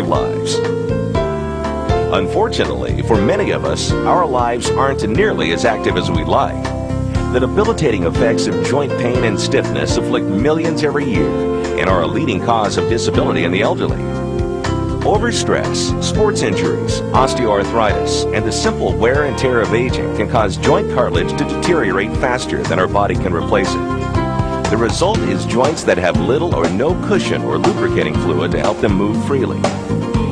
lives. Unfortunately, for many of us, our lives aren't nearly as active as we'd like. The debilitating effects of joint pain and stiffness afflict millions every year and are a leading cause of disability in the elderly. Overstress, sports injuries, osteoarthritis, and the simple wear and tear of aging can cause joint cartilage to deteriorate faster than our body can replace it. The result is joints that have little or no cushion or lubricating fluid to help them move freely.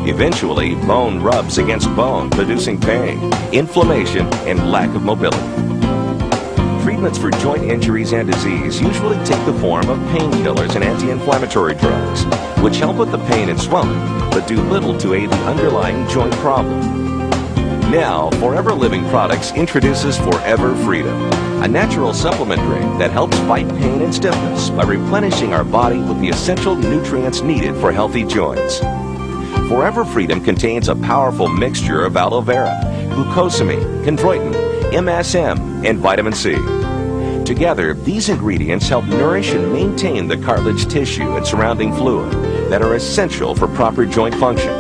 Eventually, bone rubs against bone, producing pain, inflammation, and lack of mobility. Treatments for joint injuries and disease usually take the form of painkillers and anti-inflammatory drugs, which help with the pain and swelling, but do little to aid the underlying joint problem. Now, Forever Living Products introduces Forever Freedom, a natural supplement drink that helps fight pain and stiffness by replenishing our body with the essential nutrients needed for healthy joints. Forever Freedom contains a powerful mixture of aloe vera, glucosamine, chondroitin, MSM, and vitamin C. Together, these ingredients help nourish and maintain the cartilage tissue and surrounding fluid that are essential for proper joint function.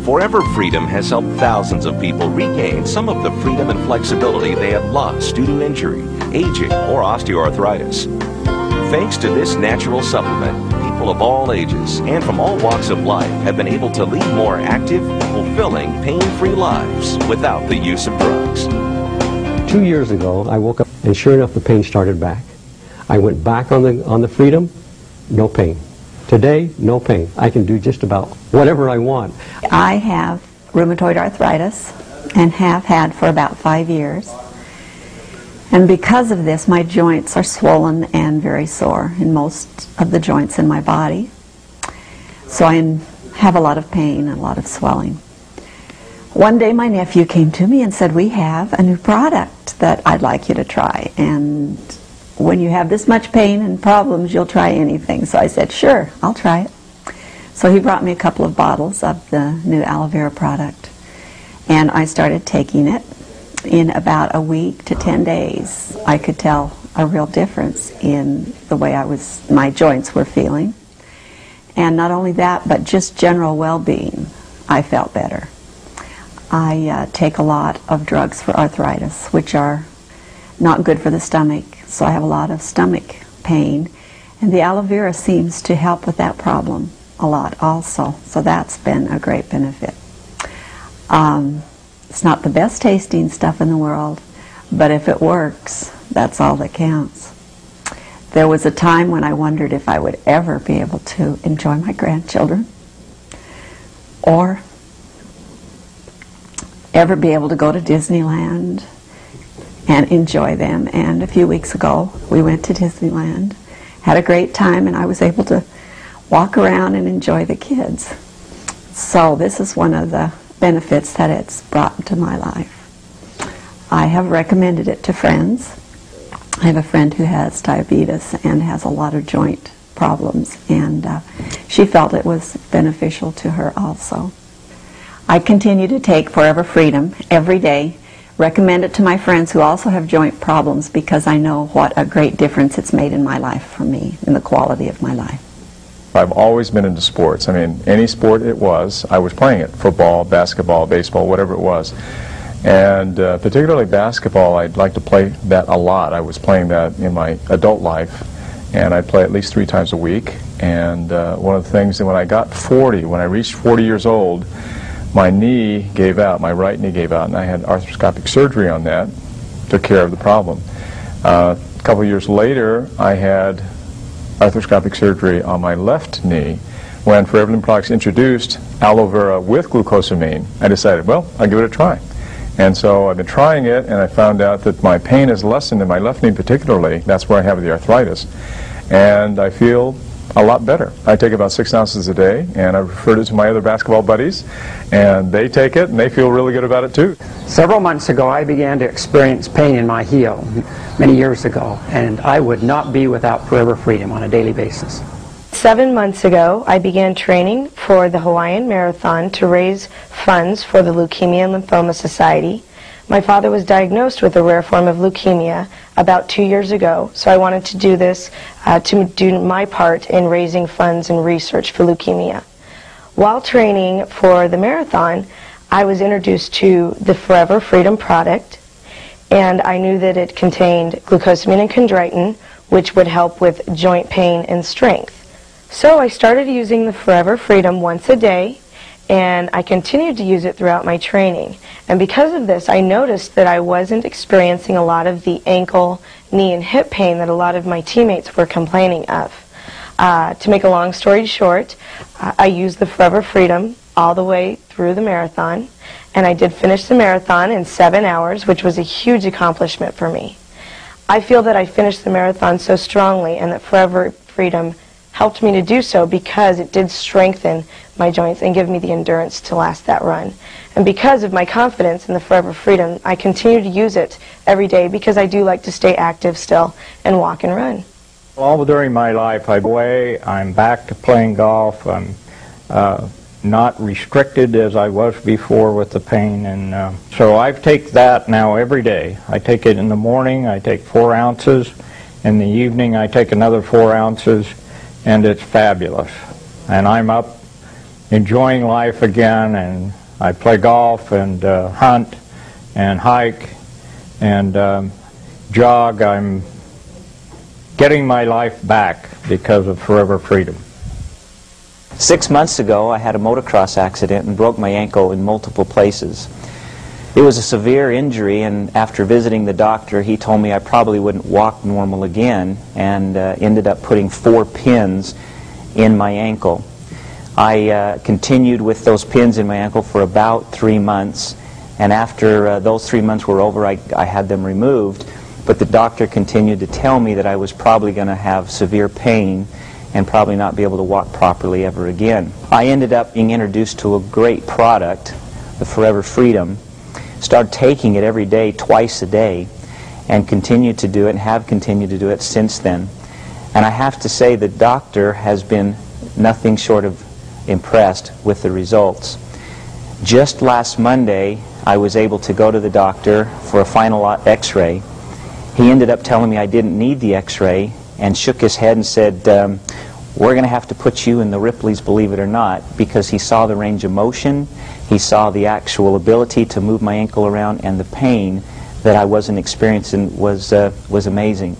Forever Freedom has helped thousands of people regain some of the freedom and flexibility they had lost due to injury, aging, or osteoarthritis. Thanks to this natural supplement, people of all ages and from all walks of life have been able to lead more active, fulfilling, pain-free lives without the use of drugs. 2 years ago, I woke up and sure enough, the pain started back. I went back on the Freedom, no pain. Today, no pain. I can do just about whatever I want. I have rheumatoid arthritis and have had for about 5 years. And because of this, my joints are swollen and very sore in most of the joints in my body. So I have a lot of pain and a lot of swelling. One day my nephew came to me and said, "We have a new product that I'd like you to try. And when you have this much pain and problems, you'll try anything." So I said, "Sure, I'll try it." So he brought me a couple of bottles of the new aloe vera product. And I started taking it. In about a week to 10 days, I could tell a real difference in the way my joints were feeling. And not only that, but just general well-being. I felt better. I take a lot of drugs for arthritis, which are not good for the stomach, so I have a lot of stomach pain. And the aloe vera seems to help with that problem a lot also, so that's been a great benefit. It's not the best tasting stuff in the world, but if it works, that's all that counts. There was a time when I wondered if I would ever be able to enjoy my grandchildren or ever be able to go to Disneyland and enjoy them. And a few weeks ago, we went to Disneyland, had a great time, and I was able to walk around and enjoy the kids. So this is one of the benefits that it's brought into my life. I have recommended it to friends. I have a friend who has diabetes and has a lot of joint problems, and she felt it was beneficial to her also. I continue to take Forever Freedom every day, recommend it to my friends who also have joint problems because I know what a great difference it's made in my life for me, in the quality of my life. I've always been into sports. I mean, any sport it was, I was playing it. Football, basketball, baseball, whatever it was. And particularly basketball, I'd like to play that a lot. I was playing that in my adult life, and I'd play at least 3 times a week. And one of the things that when I got 40, when I reached 40 years old, my knee gave out, my right knee gave out, and I had arthroscopic surgery on that, took care of the problem. A couple years later, I had arthroscopic surgery on my left knee. When Forever Living Products introduced aloe vera with glucosamine, I decided, well, I'll give it a try. And so I've been trying it, and I found out that my pain is lessened in my left knee particularly. That's where I have the arthritis. And I feel a lot better. I take about 6 ounces a day, and I've referred it to my other basketball buddies, and they take it, and they feel really good about it too. Several months ago, I began to experience pain in my heel, many years ago, and I would not be without Forever Freedom on a daily basis. 7 months ago, I began training for the Hawaiian Marathon to raise funds for the Leukemia and Lymphoma Society. My father was diagnosed with a rare form of leukemia about 2 years ago, so I wanted to do this to do my part in raising funds and research for leukemia. While training for the marathon, I was introduced to the Forever Freedom product, and I knew that it contained glucosamine and chondroitin, which would help with joint pain and strength. So I started using the Forever Freedom once a day, and I continued to use it throughout my training. And because of this, I noticed that I wasn't experiencing a lot of the ankle, knee, and hip pain that a lot of my teammates were complaining of. To make a long story short, I used the Forever Freedom all the way through the marathon, and I did finish the marathon in 7 hours, which was a huge accomplishment for me. I feel that I finished the marathon so strongly, and that Forever Freedom helped me to do so because it did strengthen my joints and give me the endurance to last that run. And because of my confidence in the Forever Freedom, I continue to use it every day because I do like to stay active still and walk and run. All during my life, I'm back to playing golf. I'm not restricted as I was before with the pain, and so I take that now every day. I take it in the morning, I take 4 ounces. In the evening, I take another 4 ounces, and it's fabulous. And I'm up enjoying life again, and I play golf and hunt and hike and jog. I'm getting my life back because of Forever Freedom. 6 months ago, I had a motocross accident and broke my ankle in multiple places. It was a severe injury, and after visiting the doctor, he told me I probably wouldn't walk normal again, and ended up putting 4 pins in my ankle. I continued with those pins in my ankle for about 3 months, and after those 3 months were over, I had them removed, but the doctor continued to tell me that I was probably going to have severe pain and probably not be able to walk properly ever again. I ended up being introduced to a great product, the Forever Freedom, started taking it every day, twice a day, and continued to do it and have continued to do it since then. And I have to say the doctor has been nothing short of impressed with the results. Just last Monday, I was able to go to the doctor for a final x-ray. He ended up telling me I didn't need the x-ray and shook his head and said, we're going to have to put you in the Ripley's, believe it or not, because he saw the range of motion, he saw the actual ability to move my ankle around, and the pain that I wasn't experiencing was amazing.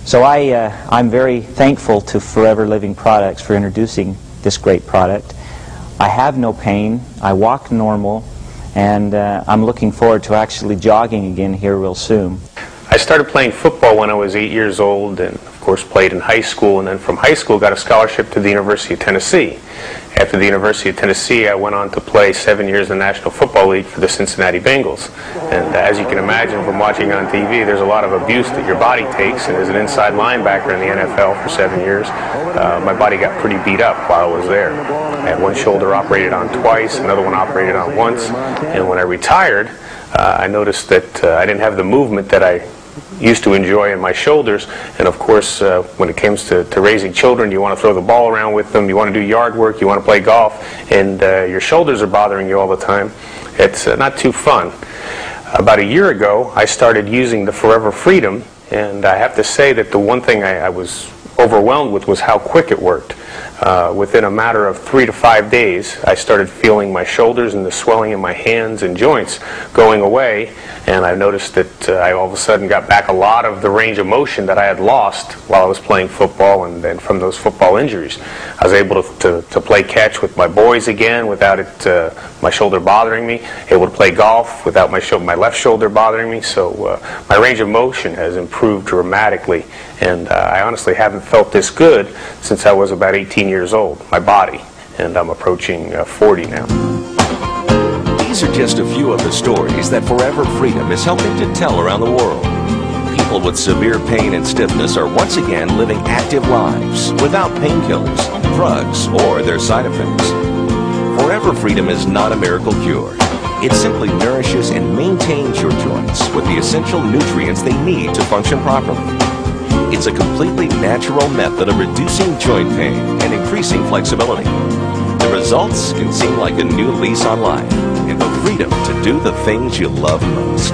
So I'm very thankful to Forever Living Products for introducing this great product. I have no pain, I walk normal, and I'm looking forward to actually jogging again here real soon. I started playing football when I was 8 years old, and of course played in high school, and then from high school got a scholarship to the University of Tennessee. After the University of Tennessee, I went on to play 7 years in the National Football League for the Cincinnati Bengals. And as you can imagine from watching on TV, there's a lot of abuse that your body takes, and as an inside linebacker in the NFL for 7 years, my body got pretty beat up while I was there. I had one shoulder operated on twice, another one operated on once, and when I retired, I noticed that I didn't have the movement that I used to enjoy in my shoulders, and of course when it comes to raising children, you want to throw the ball around with them, you want to do yard work, you want to play golf, and your shoulders are bothering you all the time. It's not too fun. About a year ago, I started using the Forever Freedom, and I have to say that the one thing I was overwhelmed with was how quick it worked. Within a matter of 3 to 5 days, I started feeling my shoulders and the swelling in my hands and joints going away, and I noticed that I all of a sudden got back a lot of the range of motion that I had lost while I was playing football and then from those football injuries. I was able to play catch with my boys again without my shoulder bothering me, able to play golf without my left shoulder bothering me, so my range of motion has improved dramatically, and I honestly haven't felt this good since I was about 18 years old, my body, and I'm approaching 40 now. These are just a few of the stories that Forever Freedom is helping to tell around the world. People with severe pain and stiffness are once again living active lives without painkillers, drugs, or their side effects. Forever Freedom is not a miracle cure. It simply nourishes and maintains your joints with the essential nutrients they need to function properly. It's a completely natural method of reducing joint pain and increasing flexibility. The results can seem like a new lease on life and the freedom to do the things you love most.